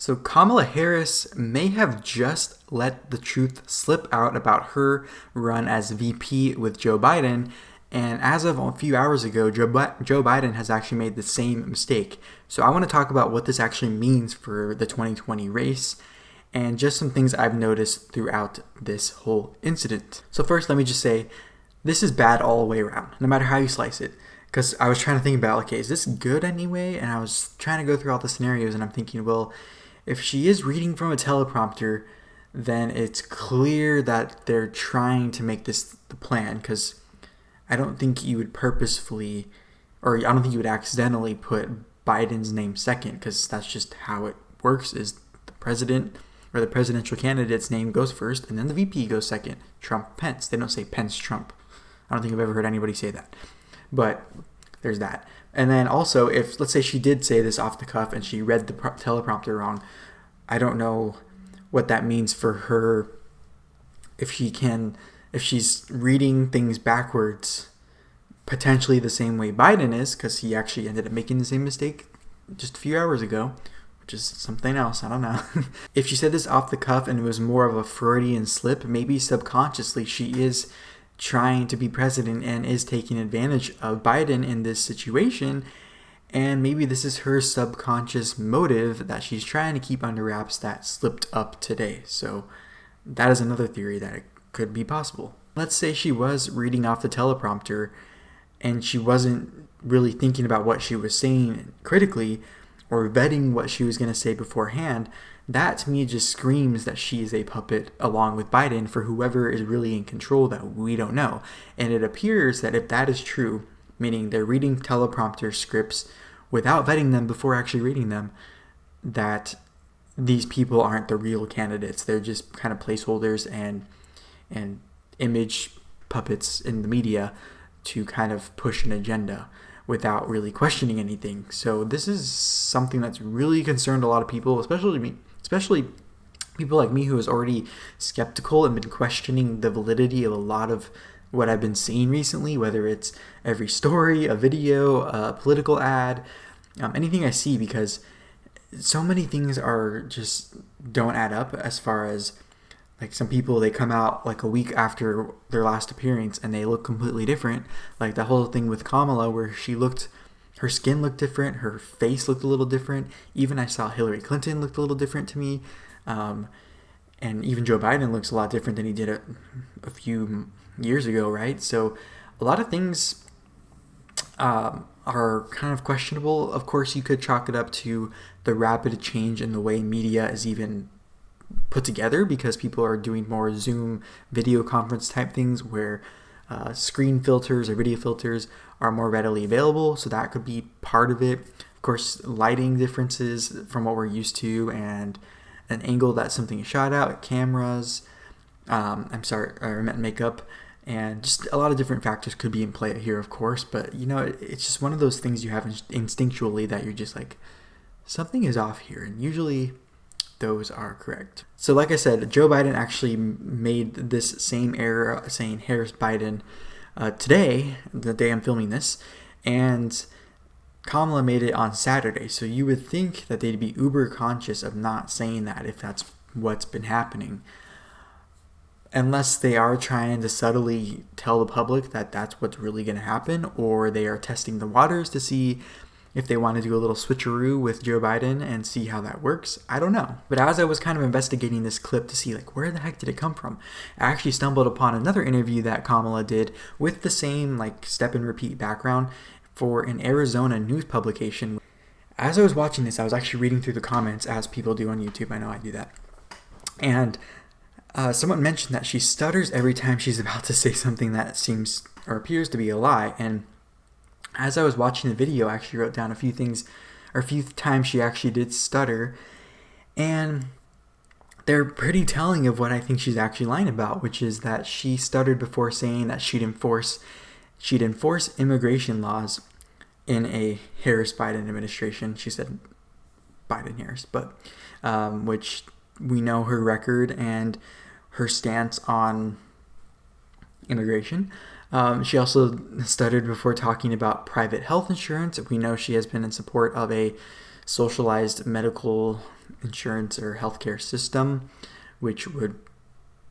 So Kamala Harris may have just let the truth slip out about her run as VP with Joe Biden. And as of a few hours ago, Joe Biden has actually made the same mistake. So I want to talk about what this actually means for the 2020 race and just some things I've noticed throughout this whole incident. So first, let me just say, this is bad all the way around, no matter how you slice it. Because I was trying to think about, okay, is this good anyway? And I was trying to go through all the scenarios, and I'm thinking, well, if she is reading from a teleprompter, then it's clear that they're trying to make this the plan, because I don't think you would purposefully, or I don't think you would accidentally put Biden's name second, because that's just how it works, is the president or the presidential candidate's name goes first, and then the VP goes second. Trump, Pence. They don't say Pence, Trump. I don't think I've ever heard anybody say that. But there's that. And then also, if let's say she did say this off the cuff and she read the teleprompter wrong, I don't know what that means for her. If she's reading things backwards, potentially the same way Biden is, because he actually ended up making the same mistake just a few hours ago, which is something else. I don't know. If she said this off the cuff and it was more of a Freudian slip, maybe subconsciously she is trying to be president and is taking advantage of Biden in this situation, and maybe this is her subconscious motive that she's trying to keep under wraps that slipped up today. So that is another theory that it could be possible. Let's say she was reading off the teleprompter and she wasn't really thinking about what she was saying critically or vetting what she was going to say beforehand. That to me just screams that she is a puppet along with Biden for whoever is really in control that we don't know. And it appears that if that is true, meaning they're reading teleprompter scripts without vetting them before actually reading them, that these people aren't the real candidates. They're just kind of placeholders and image puppets in the media to kind of push an agenda without really questioning anything. So this is something that's really concerned a lot of people, especially me. Especially people like me who is already skeptical and been questioning the validity of a lot of what I've been seeing recently, whether it's every story, a video, a political ad, anything I see, because so many things are just don't add up as far as, like, some people, they come out like a week after their last appearance and they look completely different. Like the whole thing with Kamala where her skin looked different, her face looked a little different. Even I saw Hillary Clinton looked a little different to me. And even Joe Biden looks a lot different than he did a few years ago, right? So a lot of things are kind of questionable. Of course, you could chalk it up to the rapid change in the way media is even put together, because people are doing more Zoom video conference type things where screen filters or video filters are more readily available, so that could be part of it. Of course, lighting differences from what we're used to, and an angle that something is shot out, cameras, I meant makeup, and just a lot of different factors could be in play here, of course. But it's just one of those things you have instinctually that you're just like, something is off here, and usually those are correct. So like I said, Joe Biden actually made this same error saying Harris-Biden today, the day I'm filming this, and Kamala made it on Saturday. So you would think that they'd be uber conscious of not saying that if that's what's been happening. Unless they are trying to subtly tell the public that that's what's really going to happen, or they are testing the waters to see if they want to do a little switcheroo with Joe Biden and see how that works. I don't know. But as I was kind of investigating this clip to see, like, where the heck did it come from, I actually stumbled upon another interview that Kamala did with the same, like, step and repeat background for an Arizona news publication. As I was watching this, I was actually reading through the comments, as people do on YouTube. I know I do that. And someone mentioned that she stutters every time she's about to say something that seems or appears to be a lie. And as I was watching the video, I actually wrote down a few times she actually did stutter, and they're pretty telling of what I think she's actually lying about, which is that she stuttered before saying that she'd enforce immigration laws in a Harris-Biden administration. She said Biden-Harris, but which we know her record and her stance on immigration. She also stuttered before talking about private health insurance. We know she has been in support of a socialized medical insurance or healthcare system, which would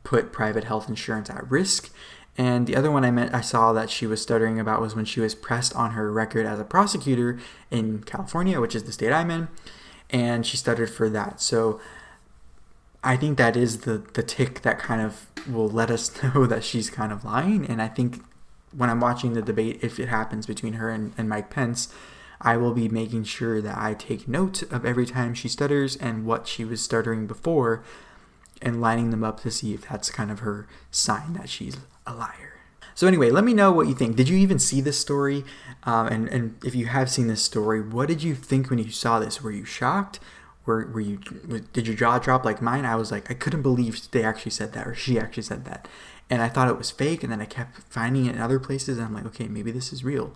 put private health insurance at risk. And the other one I saw that she was stuttering about was when she was pressed on her record as a prosecutor in California, which is the state I'm in, and she stuttered for that. So I think that is the tick that kind of will let us know that she's kind of lying. And I think when I'm watching the debate, if it happens between her and Mike Pence, I will be making sure that I take note of every time she stutters and what she was stuttering before, and lining them up to see if that's kind of her sign that she's a liar. So anyway, let me know what you think. Did you even see this story? And if you have seen this story, what did you think when you saw this? Were you shocked? Did your jaw drop like mine? I was like, I couldn't believe they actually said that, or she actually said that. And I thought it was fake, and then I kept finding it in other places, and I'm like, okay, maybe this is real.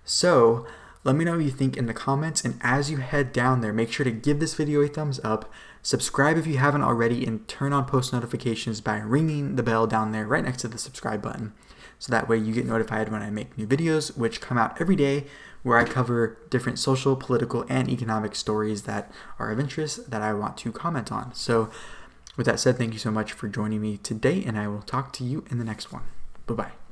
So let me know what you think in the comments, and as you head down there, make sure to give this video a thumbs up, subscribe if you haven't already, and turn on post notifications by ringing the bell down there right next to the subscribe button. So that way you get notified when I make new videos, which come out every day, where I cover different social, political, and economic stories that are of interest that I want to comment on. So with that said, thank you so much for joining me today, and I will talk to you in the next one. Bye-bye.